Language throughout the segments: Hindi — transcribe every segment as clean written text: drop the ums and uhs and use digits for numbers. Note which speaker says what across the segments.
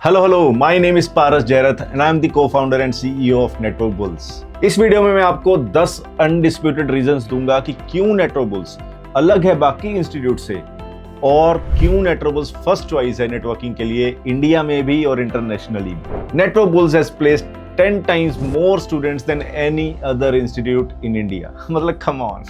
Speaker 1: Hello, my name is Paras Jayrath and I am the co-founder and CEO of Network Bulls. इस वीडियो में मैं आपको 10 अनडिस्प्यूटेड रीजंस दूंगा कि क्यों नेटवर्क बुल्स अलग है बाकी इंस्टीट्यूट से और क्यों नेटवर्क बुल्स फर्स्ट चॉइस है नेटवर्किंग के लिए इंडिया में भी और इंटरनेशनली भी। Network bulls has placed 10 times more students than any other institute in India। मतलब कम ऑन,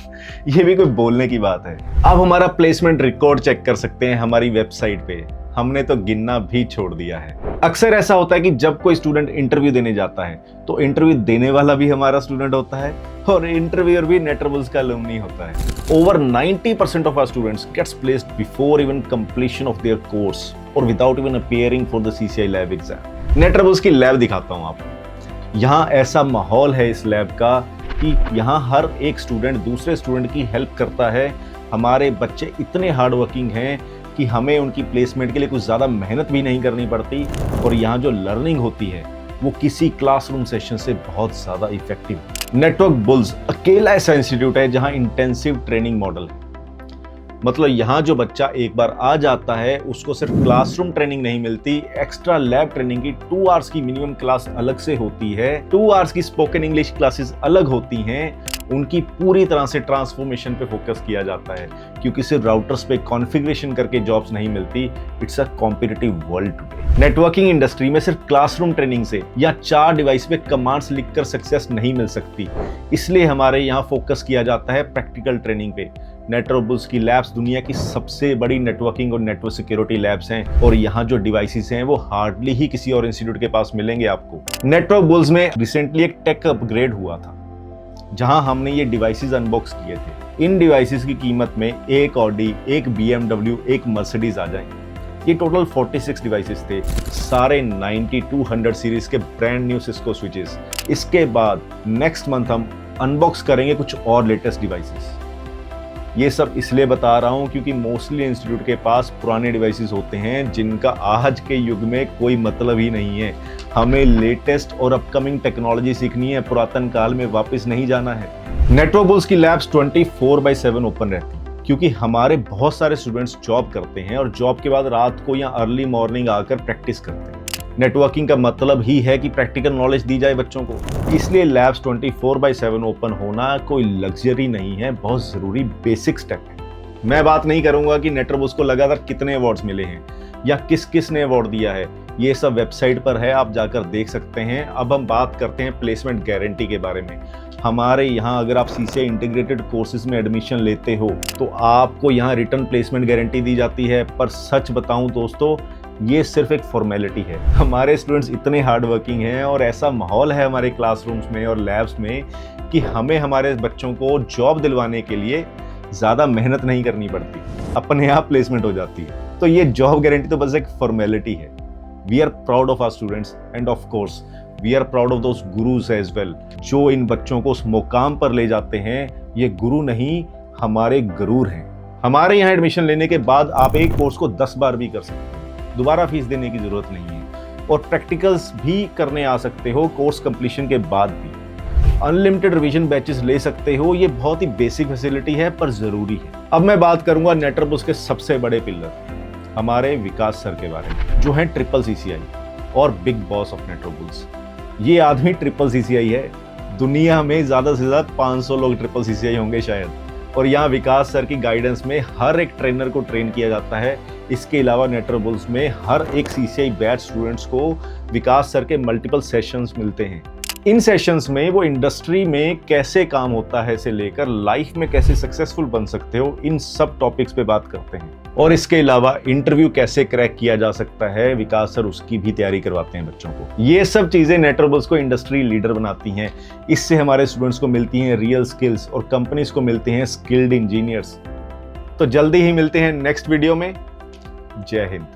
Speaker 1: ये भी कोई बोलने की बात है। अब हमारा प्लेसमेंट रिकॉर्ड चेक कर सकते हैं हमारी वेबसाइट पे, हमने तो गिनना भी छोड़ दिया है। अक्सर ऐसा होता है कि जब कोई स्टूडेंट इंटरव्यू देने जाता है तो इंटरव्यू देने वाला भी हमारा स्टूडेंट होता है और इंटरव्यूअर भी नेटवर्क बुल्स का अलुमनी होता है। Over 90% of our students gets placed before even completion of their course और without even appearing for the CCI lab exam. Network Bulls की लैब दिखाता हूँ आपको। यहाँ ऐसा माहौल है इस लैब का कि यहाँ हर एक स्टूडेंट दूसरे स्टूडेंट की हेल्प करता है। हमारे बच्चे इतने हार्ड वर्किंग हैं कि हमें उनकी प्लेसमेंट के लिए कुछ ज़्यादा मेहनत भी नहीं करनी पड़ती और यहाँ जो लर्निंग होती है वो किसी क्लासरूम सेशन से बहुत ज़्यादा इफेक्टिव है। नेटवर्क बुल्स अकेला ऐसा इंस्टीट्यूट है जहाँ इंटेंसिव ट्रेनिंग मॉडल है। मतलब यहाँ जो बच्चा एक बार आ जाता है उसको सिर्फ क्लासरूम ट्रेनिंग नहीं मिलती, एक्स्ट्रा लैब ट्रेनिंग की 2 आवर्स की मिनिमम क्लास अलग से होती है, 2 आवर्स की स्पोकन इंग्लिश क्लासेस अलग होती हैं। उनकी पूरी तरह से ट्रांसफॉर्मेशन पे फोकस किया जाता है क्योंकि सिर्फ राउटर्स पे कॉन्फ़िगरेशन करके जॉब्स नहीं मिलती। It's a competitive world today. Networking industry में सिर्फ क्लासरूम ट्रेनिंग से या 4 डिवाइस पे कमांड्स लिखकर सक्सेस नहीं मिल सकती, इसलिए हमारे यहाँ फोकस किया जाता है प्रैक्टिकल ट्रेनिंग पे। नेटवर्क बुल्स की लैब्स दुनिया की सबसे बड़ी नेटवर्किंग और नेटवर्क सिक्योरिटी लैब्स हैं और यहाँ जो डिवाइसेस हैं वो हार्डली ही किसी और इंस्टीट्यूट के पास मिलेंगे आपको। नेटवर्क बुल्स में रिसेंटली एक टेक अपग्रेड हुआ था जहां हमने ये डिवाइसेस अनबॉक्स किए थे। इन डिवाइसेस की कीमत में एक ऑडी, एक BMW, एक मर्सिडीज आ जाए। ये टोटल 46 डिवाइसेस थे, सारे 9200 सीरीज के ब्रांड न्यू सिस्को स्विचेस। इसके बाद नेक्स्ट मंथ हम अनबॉक्स करेंगे कुछ और लेटेस्ट डिवाइसेस। ये सब इसलिए बता रहा हूँ क्योंकि मोस्टली इंस्टीट्यूट के पास पुराने डिवाइसेस होते हैं जिनका आज के युग में कोई मतलब ही नहीं है। हमें लेटेस्ट और अपकमिंग टेक्नोलॉजी सीखनी है, पुरातन काल में वापस नहीं जाना है। नेटवर्क बुल्स की लैब्स 24/7 ओपन रहती हैं क्योंकि हमारे बहुत सारे स्टूडेंट्स जॉब करते हैं और जॉब के बाद रात को या अर्ली मॉर्निंग आकर प्रैक्टिस करते हैं। नेटवर्किंग का मतलब ही है कि प्रैक्टिकल नॉलेज दी जाए बच्चों को, इसलिए लैब्स 24/7 ओपन होना कोई लग्जरी नहीं है, बहुत ज़रूरी बेसिक स्टेप है। मैं बात नहीं करूंगा कि नेटवर्क बुल्स को लगातार कितने अवार्ड्स मिले हैं या किस किस ने अवार्ड दिया है, ये सब वेबसाइट पर है, आप जाकर देख सकते हैं। अब हम बात करते हैं प्लेसमेंट गारंटी के बारे में। हमारे यहाँ अगर आप CCI इंटीग्रेटेड कोर्सेज में एडमिशन लेते हो तो आपको यहाँ रिटर्न प्लेसमेंट गारंटी दी जाती है, पर सच बताऊँ दोस्तों ये सिर्फ एक फॉर्मेलिटी है। हमारे स्टूडेंट्स इतने हार्ड वर्किंग हैं और ऐसा माहौल है हमारे क्लासरूम्स में और लैब्स में कि हमें हमारे बच्चों को जॉब दिलवाने के लिए ज़्यादा मेहनत नहीं करनी पड़ती, अपने आप प्लेसमेंट हो जाती है। तो ये जॉब गारंटी तो बस एक फॉर्मेलिटी है। We are proud of our students and of course we are proud of those gurus as well जो इन बच्चों को उस मुकाम पर ले जाते हैं। ये गुरु नहीं, हमारे गुरूर हैं। हमारे यहाँ एडमिशन लेने के बाद आप एक कोर्स को 10 बार भी कर सकते हैं, दोबारा फीस देने की जरूरत नहीं है और प्रैक्टिकल्स भी करने आ सकते हो कोर्स कंप्लीशन के बाद भी। अनलिमिटेड रिवीजन बैचेस ले सकते हो, ये बहुत ही बेसिक फैसिलिटी है पर ज़रूरी है। अब मैं बात करूंगा नेटवर्क बुल्स के सबसे बड़े पिलर हमारे विकास सर के बारे में, जो हैं ट्रिपल CCI और big boss of Network bulls. ये आदमी ट्रिपल CCI है, दुनिया में ज़्यादा से ज़्यादा 500 लोग ट्रिपल CCI होंगे शायद, और यहाँ विकास सर की गाइडेंस में हर एक ट्रेनर को ट्रेन किया जाता है। इसके अलावा नेटवर्क बुल्स में हर एक CCI बैच स्टूडेंट्स को विकास सर के मल्टीपल सेशंस मिलते हैं। इन सेशंस में वो इंडस्ट्री में कैसे काम होता है से लेकर लाइफ में कैसे सक्सेसफुल बन सकते हो, इन सब टॉपिक्स पे बात करते हैं। और इसके अलावा इंटरव्यू कैसे क्रैक किया जा सकता है, विकास सर उसकी भी तैयारी करवाते हैं बच्चों को। ये सब चीज़ें नेटवर्क बुल्स को इंडस्ट्री लीडर बनाती हैं। इससे हमारे स्टूडेंट्स को मिलती हैं रियल स्किल्स और कंपनीज को मिलते हैं स्किल्ड इंजीनियर्स। तो जल्दी ही मिलते हैं नेक्स्ट वीडियो में। जय हिंद।